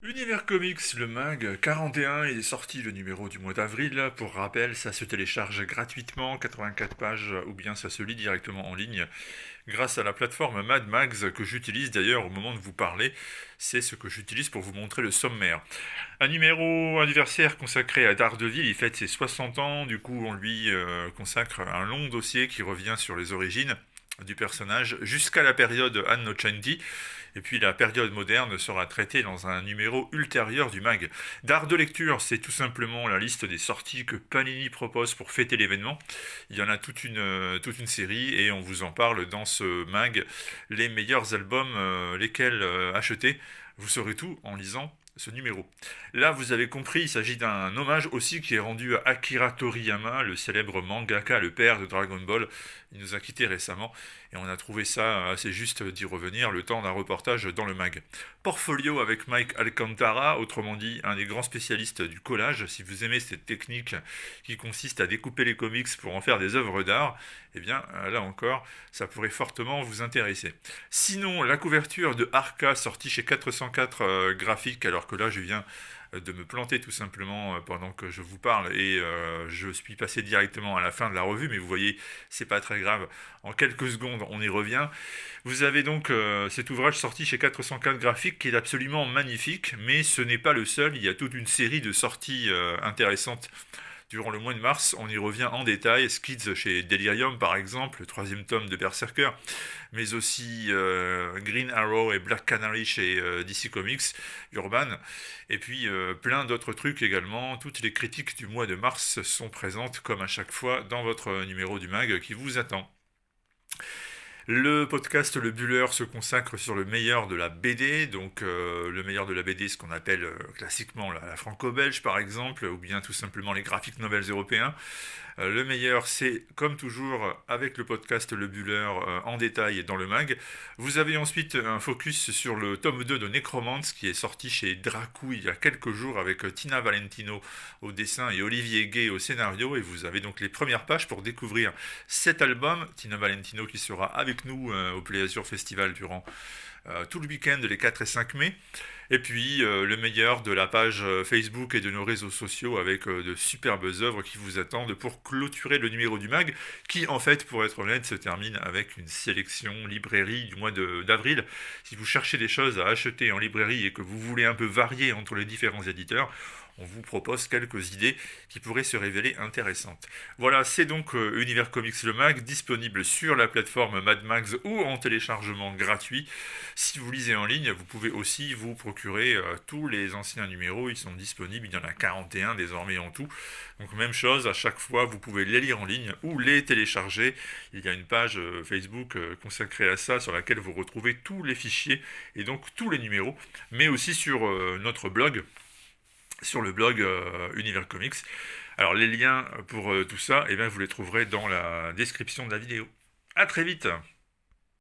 L'Univers Comics, le mag 41, il est sorti le numéro du mois d'avril. Pour rappel, ça se télécharge gratuitement, 84 pages, ou bien ça se lit directement en ligne grâce à la plateforme Mad Mags que j'utilise d'ailleurs au moment de vous parler. C'est ce que j'utilise pour vous montrer le sommaire. Un numéro anniversaire consacré à Daredevil, il fête ses 60 ans, du coup on lui consacre un long dossier qui revient sur les origines du personnage jusqu'à la période Anno Chanti, et puis la période moderne sera traitée dans un numéro ultérieur du mag. D'art de lecture, c'est tout simplement la liste des sorties que Panini propose pour fêter l'événement. Il y en a toute une série et on vous en parle dans ce mag. Les meilleurs albums, lesquels acheter. Vous saurez tout en lisant ce numéro. Là, vous avez compris, il s'agit d'un hommage aussi qui est rendu à Akira Toriyama, le célèbre mangaka, le père de Dragon Ball. Il nous a quittés récemment et on a trouvé ça assez juste d'y revenir le temps d'un reportage dans le mag. Portfolio avec Mike Alcantara, autrement dit un des grands spécialistes du collage. Si vous aimez cette technique qui consiste à découper les comics pour en faire des œuvres d'art, eh bien là encore, ça pourrait fortement vous intéresser. Sinon, la couverture de Arca sortie chez 404 graphiques, alors que là je viens de me planter tout simplement pendant que je vous parle et je suis passé directement à la fin de la revue, mais vous voyez, c'est pas très grave. En quelques secondes, on y revient. Vous avez donc cet ouvrage sorti chez 404 graphiques qui est absolument magnifique, mais ce n'est pas le seul. Il y a toute une série de sorties intéressantes durant le mois de mars. On y revient en détail. Skids chez Delirium par exemple, le troisième tome de Berserker, mais aussi Green Arrow et Black Canary chez DC Comics, Urban, et puis plein d'autres trucs également. Toutes les critiques du mois de mars sont présentes comme à chaque fois dans votre numéro du mag qui vous attend. Le podcast Le Buller se consacre sur le meilleur de la BD, donc le meilleur de la BD, ce qu'on appelle classiquement la franco-belge par exemple, ou bien tout simplement les graphic novels européens. Le meilleur, c'est comme toujours avec le podcast Le Buller en détail dans le mag. Vous avez ensuite un focus sur le tome 2 de Necromance qui est sorti chez Dracou il y a quelques jours avec Tina Valentino au dessin et Olivier Gay au scénario. Et vous avez donc les premières pages pour découvrir cet album. Tina Valentino qui sera avec nous au Pleasure Festival durant tout le week-end les 4 et 5 mai. Et puis le meilleur de la page Facebook et de nos réseaux sociaux avec de superbes œuvres qui vous attendent pour clôturer le numéro du mag qui en fait pour être honnête se termine avec une sélection librairie du mois d'avril. Si vous cherchez des choses à acheter en librairie et que vous voulez un peu varier entre les différents éditeurs, on vous propose quelques idées qui pourraient se révéler intéressantes. Voilà, c'est donc Univers Comics le mag, disponible sur la plateforme Mad Mags ou en téléchargement gratuit. Si vous lisez en ligne, vous pouvez aussi vous procurer tous les anciens numéros, ils sont disponibles, il y en a 41 désormais en tout. Donc même chose, à chaque fois, vous pouvez les lire en ligne ou les télécharger. Il y a une page Facebook consacrée à ça sur laquelle vous retrouvez tous les fichiers et donc tous les numéros, mais aussi sur notre blog, sur le blog Univers Comics. Alors les liens pour tout ça, eh bien, vous les trouverez dans la description de la vidéo. A très vite.